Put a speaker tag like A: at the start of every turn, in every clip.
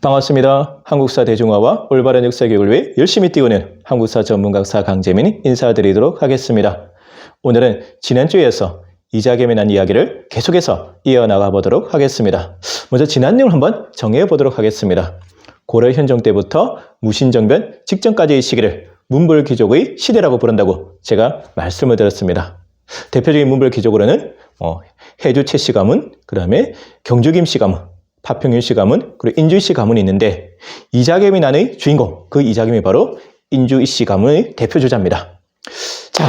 A: 반갑습니다. 한국사 대중화와 올바른 역사교육을 위해 열심히 뛰어오는 한국사 전문강사 강재민이 인사드리도록 하겠습니다. 오늘은 지난주에 이어서 이자겸에 대한 이야기를 계속해서 이어나가 보도록 하겠습니다. 먼저 지난 내용을 한번 정해 보도록 하겠습니다. 고려 현종 때부터 무신정변 직전까지의 시기를 문벌귀족의 시대라고 부른다고 제가 말씀을 드렸습니다. 대표적인 문벌귀족으로는 해주채씨 가문, 그 다음에 경주김씨 가문, 파평윤씨 가문, 그리고 인주씨 가문이 있는데 이자겸이 난의 주인공, 그 이자겸이 바로 인주씨 가문의 대표주자입니다. 자,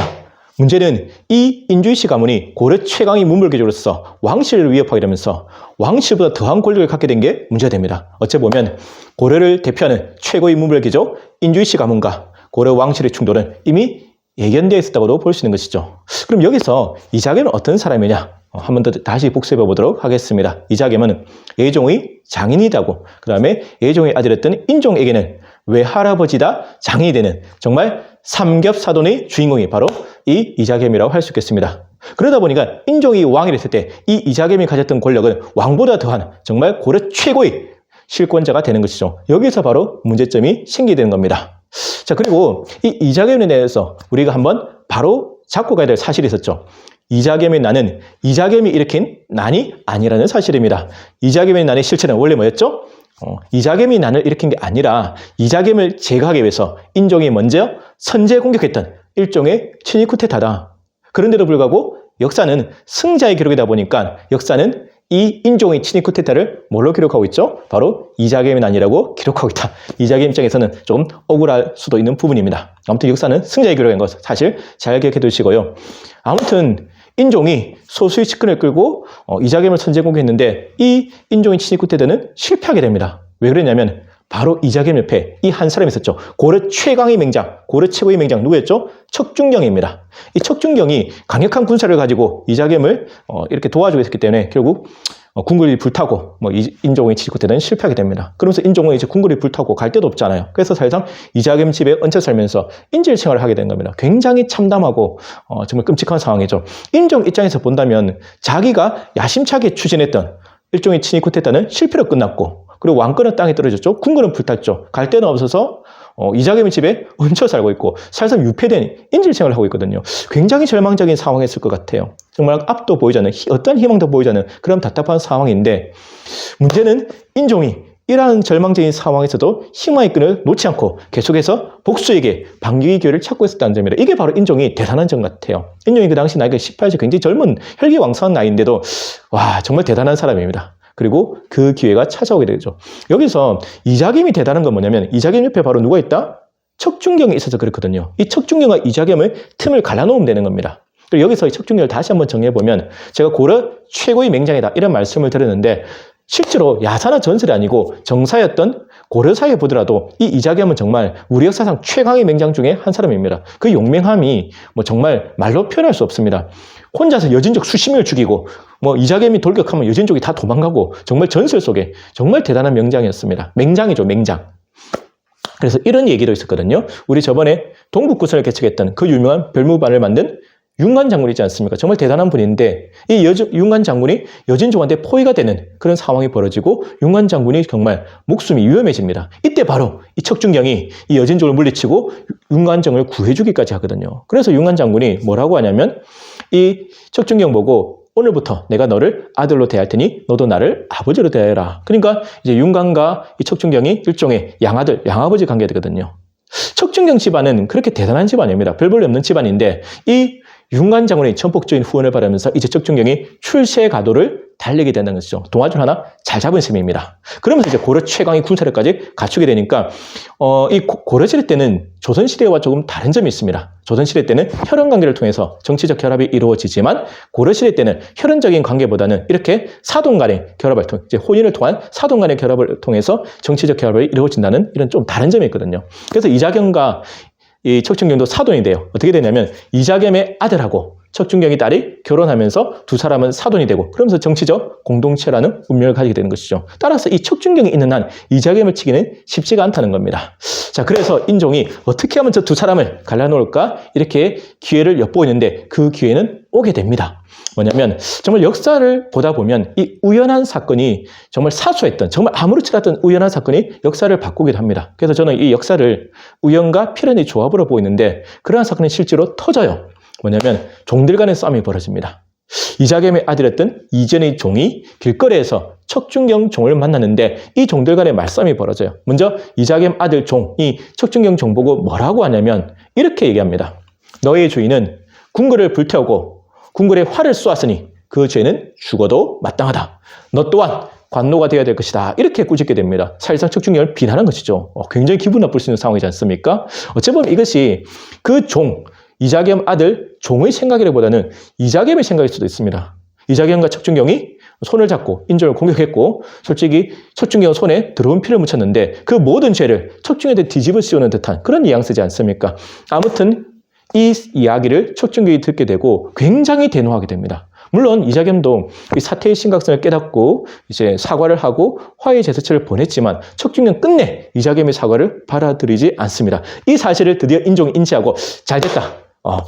A: 문제는 이 인주씨 가문이 고려 최강의 문벌귀족으로서 왕실을 위협하게 되면서 왕실보다 더한 권력을 갖게 된 게 문제가 됩니다. 어째 보면 고려를 대표하는 최고의 문벌귀족 인주씨 가문과 고려 왕실의 충돌은 이미 예견되어 있었다고도 볼 수 있는 것이죠. 그럼 여기서 이자겸은 어떤 사람이냐? 한 번 더 다시 복습해 보도록 하겠습니다. 이자겸은 예종의 장인이다고, 그 다음에 예종의 아들이었던 인종에게는 외할아버지다 장인이 되는 정말 삼겹사돈의 주인공이 바로 이 이자겸이라고 할 수 있겠습니다. 그러다 보니까 인종이 왕이 됐을 때 이 이자겸이 가졌던 권력은 왕보다 더한 정말 고려 최고의 실권자가 되는 것이죠. 여기서 바로 문제점이 생기게 되는 겁니다. 자, 그리고 이 이자겸에 대해서 우리가 한번 바로 잡고 가야 될 사실이 있었죠. 이자겸의 난은 이자겸이 일으킨 난이 아니라는 사실입니다. 이자겸의 난의 실체는 원래 뭐였죠? 이자겸이 난을 일으킨 게 아니라 이자겸을 제거하기 위해서 인종이 먼저 선제 공격했던 일종의 친위 쿠데타다. 그런데도 불구하고 역사는 승자의 기록이다 보니까 역사는 이 인종의 친위 쿠데타를 뭘로 기록하고 있죠? 바로 이자겸의 난이라고 기록하고 있다. 이자겸 입장에서는 조금 억울할 수도 있는 부분입니다. 아무튼 역사는 승자의 기록인 것 사실 잘 기억해 두시고요. 아무튼 인종이 소수의 측근을 끌고 이자겸을 선제 공격했는데 이 인종의 친위 쿠데타는 실패하게 됩니다. 왜 그랬냐면 바로 이자겸 옆에 이 한 사람이 있었죠. 고려 최강의 맹장, 고려 최고의 맹장 누구였죠? 척준경입니다. 이 척준경이 강력한 군사를 가지고 이자겸을 이렇게 도와주고 있었기 때문에 결국 궁궐이 불타고 인종의 친위 쿠데타는 실패하게 됩니다. 그러면서 인종은 이제 궁궐이 불타고 갈 데도 없잖아요. 그래서 사실상 이자겸 집에 얹혀 살면서 인질 생활을 하게 된 겁니다. 굉장히 참담하고 정말 끔찍한 상황이죠. 인종 입장에서 본다면 자기가 야심차게 추진했던 일종의 친위 쿠데타는 실패로 끝났고, 그리고 왕권은 땅에 떨어졌죠. 궁궐은 불탔죠. 갈 데는 없어서 이자겸의 집에 얹혀 살고 있고 사실상 유폐된 인질 생활을 하고 있거든요. 굉장히 절망적인 상황이었을 것 같아요. 정말 앞도 보이지 않는, 어떤 희망도 보이지 않는 그런 답답한 상황인데, 문제는 인종이 이러한 절망적인 상황에서도 희망의 끈을 놓지 않고 계속해서 복수에게 반격의 기회를 찾고 있었다는 점이라, 이게 바로 인종이 대단한 점 같아요. 인종이 그 당시 나이가 18세, 굉장히 젊은 혈기왕성한 나이인데도 와, 정말 대단한 사람입니다. 그리고 그 기회가 찾아오게 되죠. 여기서 이자겸이 대단한 건 뭐냐면 이자겸 옆에 바로 누가 있다? 척준경이 있어서 그렇거든요. 이 척준경과 이자겸을 틈을 갈라놓으면 되는 겁니다. 그리고 여기서 이 척준경을 다시 한번 정리해보면 제가 고려 최고의 맹장이다 이런 말씀을 드렸는데, 실제로 야사나 전설이 아니고 정사였던 고려사에 보더라도 이 이자겸은 정말 우리 역사상 최강의 맹장 중에 한 사람입니다. 그 용맹함이 정말 말로 표현할 수 없습니다. 혼자서 여진족 수십 명을 죽이고 이자겸이 돌격하면 여진족이 다 도망가고 정말 전설 속에 정말 대단한 명장이었습니다. 맹장이죠, 맹장. 그래서 이런 얘기도 있었거든요. 우리 저번에 동북구선을 개척했던 그 유명한 별무반을 만든 윤관 장군이 있지 않습니까? 정말 대단한 분인데 이 윤관 장군이 여진족한테 포위가 되는 그런 상황이 벌어지고 윤관 장군이 정말 목숨이 위험해집니다. 이때 바로 이 척준경이 이 여진족을 물리치고 윤관정을 구해주기까지 하거든요. 그래서 윤관 장군이 뭐라고 하냐면 이 척준경 보고 오늘부터 내가 너를 아들로 대할 테니 너도 나를 아버지로 대해라. 그러니까 이제 윤관과 이 척준경이 일종의 양아들, 양아버지 관계가 되거든요. 척준경 집안은 그렇게 대단한 집안입니다. 별 볼일 없는 집안인데 이 윤관 장군의 전폭적인 후원을 바라면서 이제 척준경이 출세 가도를 달리게 된다는 것이죠. 동아줄 하나 잘 잡은 셈입니다. 그러면서 이제 고려 최강의 군사력까지 갖추게 되니까 이 고려시대 때는 조선시대와 조금 다른 점이 있습니다. 조선시대 때는 혈연관계를 통해서 정치적 결합이 이루어지지만 고려시대 때는 혈연적인 관계보다는 이렇게 사돈 간의 결합을 통해, 이제 혼인을 통한 사돈 간의 결합을 통해서 정치적 결합이 이루어진다는 이런 좀 다른 점이 있거든요. 그래서 이자겸과 이 척준경도 사돈이 돼요. 어떻게 되냐면 이자겸의 아들하고 척준경이 딸이 결혼하면서 두 사람은 사돈이 되고 그러면서 정치적 공동체라는 운명을 가지게 되는 것이죠. 따라서 이 척준경이 있는 한 이자겸을 치기는 쉽지가 않다는 겁니다. 자, 그래서 인종이 어떻게 하면 저 두 사람을 갈라놓을까 이렇게 기회를 엿보이는데 그 기회는 오게 됩니다. 뭐냐면 정말 역사를 보다 보면 이 우연한 사건이 정말 사소했던 정말 아무렇지 않았던 우연한 사건이 역사를 바꾸기도 합니다. 그래서 저는 이 역사를 우연과 필연의 조합으로 보이는데 그러한 사건이 실제로 터져요. 뭐냐면 종들 간의 싸움이 벌어집니다. 이자겸의 아들이었던 이전의 종이 길거리에서 척준경 종을 만났는데 이 종들 간의 말싸움이 벌어져요. 먼저 이자겸 아들 종이 척준경 종 보고 뭐라고 하냐면 이렇게 얘기합니다. 너의 주인은 궁궐을 불태우고 궁궐에 활을 쏘았으니 그 죄는 죽어도 마땅하다. 너 또한 관노가 되어야 될 것이다. 이렇게 꾸짖게 됩니다. 사실상 척준경을 비난한 것이죠. 굉장히 기분 나쁠 수 있는 상황이지 않습니까? 어찌 보면 이것이 그 종, 이자겸 아들 종의 생각이라기보다는 이자겸의 생각일 수도 있습니다. 이자겸과 척준경이 손을 잡고 인종을 공격했고 솔직히 척준경 손에 더러운 피를 묻혔는데 그 모든 죄를 척준경한테 뒤집어 씌우는 듯한 그런 뉘앙스지 않습니까? 아무튼 이 이야기를 척준경이 듣게 되고 굉장히 대노하게 됩니다. 물론 이자겸도 이 사태의 심각성을 깨닫고 이제 사과를 하고 화해 제스처를 보냈지만 척준경 끝내 이자겸의 사과를 받아들이지 않습니다. 이 사실을 드디어 인종이 인지하고 잘됐다.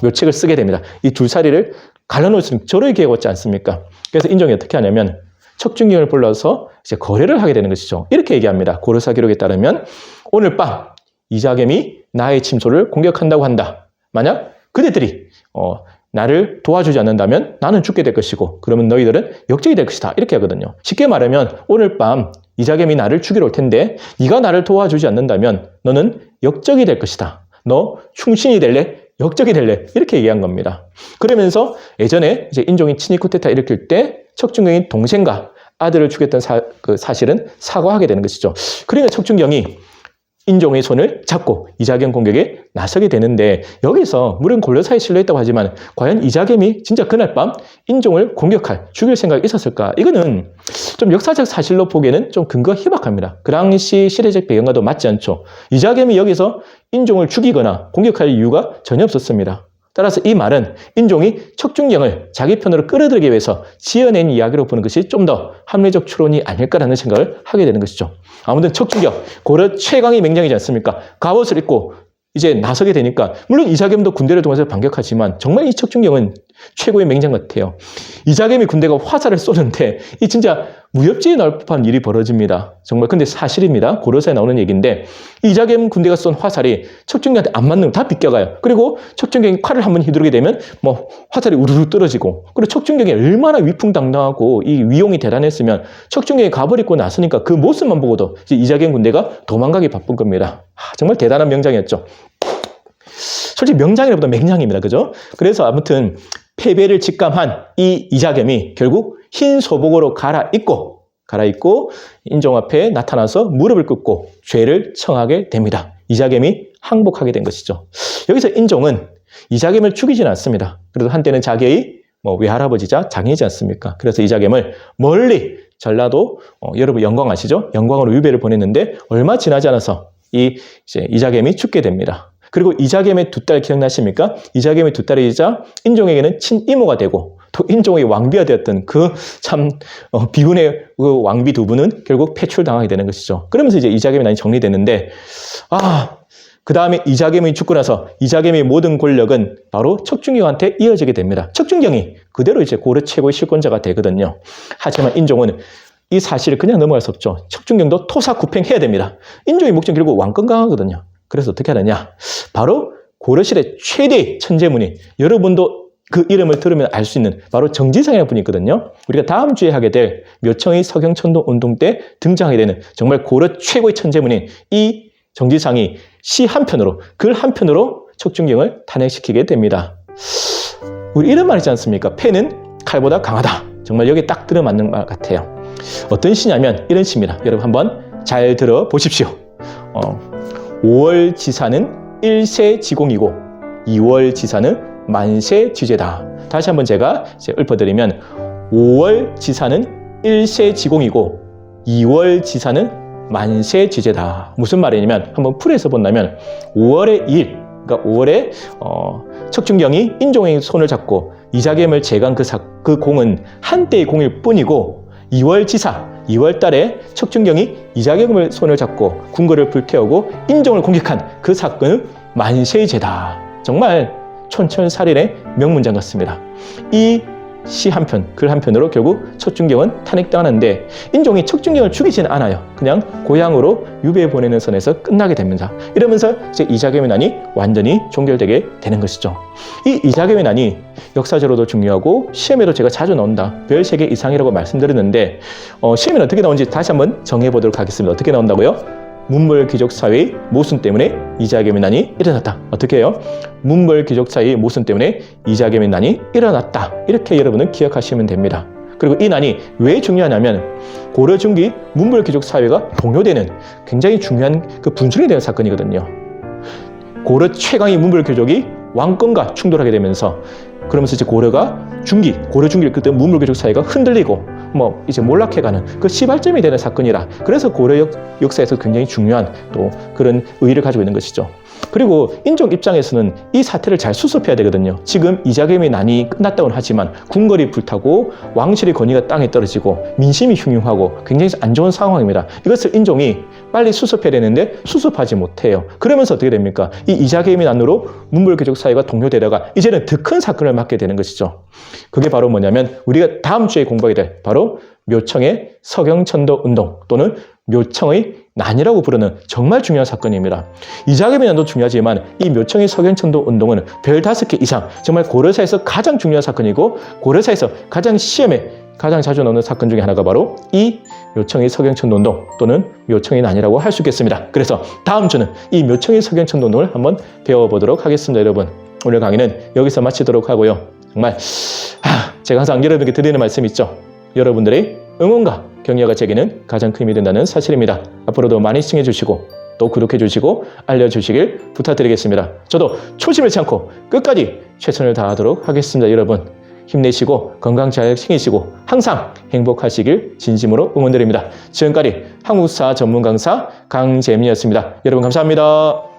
A: 묘책을 쓰게 됩니다. 이 두 사리를 갈라놓을 수 있는 저를 기회가 않습니까? 그래서 인종이 어떻게 하냐면 척준경을 불러서 이제 거래를 하게 되는 것이죠. 이렇게 얘기합니다. 고려사 기록에 따르면 오늘 밤 이자겸이 나의 침소를 공격한다고 한다. 만약 그대들이 나를 도와주지 않는다면 나는 죽게 될 것이고 그러면 너희들은 역적이 될 것이다. 이렇게 하거든요. 쉽게 말하면 오늘 밤 이자겸이 나를 죽이러 올 텐데 네가 나를 도와주지 않는다면 너는 역적이 될 것이다. 너 충신이 될래? 역적이 될래? 이렇게 얘기한 겁니다. 그러면서 예전에 이제 인종이 친위 쿠데타 일으킬 때 척준경이 동생과 아들을 죽였던 사실은 사과하게 되는 것이죠. 그러니까 척준경이 인종의 손을 잡고 이자겸 공격에 나서게 되는데 여기서 물론 고려사에 실려있다고 하지만 과연 이자겸이 진짜 그날 밤 인종을 죽일 생각이 있었을까? 이거는 좀 역사적 사실로 보기에는 좀 근거가 희박합니다. 그 당시 시대적 배경과도 맞지 않죠. 이자겸이 여기서 인종을 죽이거나 공격할 이유가 전혀 없었습니다. 따라서 이 말은 인종이 척준경을 자기 편으로 끌어들이기 위해서 지어낸 이야기로 보는 것이 좀 더 합리적 추론이 아닐까라는 생각을 하게 되는 것이죠. 아무튼 척준경, 고려 최강의 맹장이지 않습니까? 갑옷을 입고 이제 나서게 되니까 물론 이자겸도 군대를 통해서 반격하지만 정말 이 척준경은 최고의 맹장 같아요. 이자겸이 군대가 화살을 쏘는데 이 진짜 무협지에 나올 법한 일이 벌어집니다. 정말 근데 사실입니다. 고려사에 나오는 얘기인데 이자겸 군대가 쏜 화살이 척준경한테 안 맞는 다 비껴가요. 그리고 척준경이 칼을 한번 휘두르게 되면 뭐 화살이 우르르 떨어지고 그리고 척준경이 얼마나 위풍당당하고 이 위용이 대단했으면 척준경이 갑을 입고 나서니까 그 모습만 보고도 이제 이자겸 군대가 도망가기 바쁜 겁니다. 정말 대단한 명장이었죠. 솔직히 명장이라보다 맹장입니다. 그죠? 그래서 아무튼 패배를 직감한 이 이자겸이 결국 흰 소복으로 갈아입고 인종 앞에 나타나서 무릎을 꿇고 죄를 청하게 됩니다. 이자겸이 항복하게 된 것이죠. 여기서 인종은 이자겸을 죽이지는 않습니다. 그래도 한때는 자기의 외할아버지자 장이지 않습니까? 그래서 이자겸을 멀리 전라도 여러분 영광 아시죠? 영광으로 유배를 보냈는데 얼마 지나지 않아서 이자겸이 죽게 됩니다. 그리고 이자겸의 두 딸 기억나십니까? 이자겸의 두 딸이자 인종에게는 친이모가 되고 또 인종의 왕비가 되었던 그 참 비운의 그 왕비 두 분은 결국 패출당하게 되는 것이죠. 그러면서 이제 이자겸이 많이 정리되는데 그 다음에 이자겸이 죽고 나서 이자겸의 모든 권력은 바로 척준경한테 이어지게 됩니다. 척준경이 그대로 이제 고려 최고의 실권자가 되거든요. 하지만 인종은 이 사실을 그냥 넘어갈 수 없죠. 척준경도 토사구팽해야 됩니다. 인종의 목적은 결국 왕권강화거든요. 그래서 어떻게 하느냐? 바로 고려시대 최대의 천재문인 여러분도 그 이름을 들으면 알 수 있는 바로 정지상이라는 분이 있거든요. 우리가 다음 주에 하게 될 묘청의 서경천도 운동 때 등장하게 되는 정말 고려 최고의 천재문인 이 정지상이 시 한 편으로 글 한 편으로 척준경을 탄핵시키게 됩니다. 우리 이런 말 있지 않습니까? 패는 칼보다 강하다. 정말 여기에 딱 들어맞는 말 같아요. 어떤 시냐면 이런 시입니다. 여러분 한번 잘 들어보십시오. 5월 지사는 일세지공이고 2월 지사는 만세지죄다. 다시 한번 제가 읊어드리면 5월 지사는 일세지공이고 2월 지사는 만세지죄다. 무슨 말이냐면 한번 풀이해서 본다면 5월의 2일 그러니까 5월에 척준경이 인종의 손을 잡고 이자겸을 제거한 그 공은 한때의 공일 뿐이고 2월 지사, 2월 달에 척준경이 이자겸을 손을 잡고 궁궐을 불태우고 인종을 공격한 그 사건은 만세의 죄다. 정말 촌철살인의 명문장 같습니다. 이 시 한 편, 글 한 편으로 결국 척준경은 탄핵당하는데 인종이 척준경을 죽이지는 않아요. 그냥 고향으로 유배 보내는 선에서 끝나게 됩니다. 이러면서 이제 이자겸의 난이 완전히 종결되게 되는 것이죠. 이 이자겸의 난이 역사적으로도 중요하고 시험에도 제가 자주 나온다. 별 3개 이상이라고 말씀드렸는데 시험에는 어떻게 나오는지 다시 한번 정해보도록 하겠습니다. 어떻게 나온다고요? 문벌귀족사회의 모순 때문에 이자겸의 난이 일어났다. 어떻게 해요? 문벌귀족사회의 모순 때문에 이자겸의 난이 일어났다. 이렇게 여러분은 기억하시면 됩니다. 그리고 이 난이 왜 중요하냐면 고려 중기 문벌귀족사회가 동요되는 굉장히 중요한 그 분水되는 사건이거든요. 고려 최강의 문벌귀족이 왕권과 충돌하게 되면서 그러면서 이제 고려 중기 그때 문물귀족 사회가 흔들리고 이제 몰락해가는 그 시발점이 되는 사건이라 그래서 고려 역사에서 굉장히 중요한 또 그런 의의를 가지고 있는 것이죠. 그리고 인종 입장에서는 이 사태를 잘 수습해야 되거든요. 지금 이자겸의 난이 끝났다고는 하지만 궁궐이 불타고 왕실의 권위가 땅에 떨어지고 민심이 흉흉하고 굉장히 안 좋은 상황입니다. 이것을 인종이 빨리 수습해야 되는데 수습하지 못해요. 그러면서 어떻게 됩니까? 이 이자겸의 난으로 문물귀족 사회가 동요되다가 이제는 더 큰 사건을 맞게 되는 것이죠. 그게 바로 뭐냐면 우리가 다음 주에 공부하게 될 바로 묘청의 서경천도 운동 또는 묘청의 난이라고 부르는 정말 중요한 사건입니다. 이자겸의 난도 중요하지만 이 묘청의 서경천도 운동은 별 5개 이상 정말 고려사에서 가장 중요한 사건이고 고려사에서 가장 시험에 가장 자주 나오는 사건 중에 하나가 바로 이 묘청의 서경천도 운동 또는 묘청의 난이라고 할 수 있겠습니다. 그래서 다음 주는 이 묘청의 서경천도 운동을 한번 배워보도록 하겠습니다. 여러분, 오늘 강의는 여기서 마치도록 하고요. 정말 제가 항상 여러분께 드리는 말씀 있죠. 여러분들의 응원과 격려가 제게는 가장 큰 힘이 된다는 사실입니다. 앞으로도 많이 시청해 주시고 또 구독해 주시고 알려주시길 부탁드리겠습니다. 저도 초심을 잃지 않고 끝까지 최선을 다하도록 하겠습니다. 여러분 힘내시고 건강 잘 챙기시고 항상 행복하시길 진심으로 응원드립니다. 지금까지 한국사 전문 강사 강재민이었습니다. 여러분 감사합니다.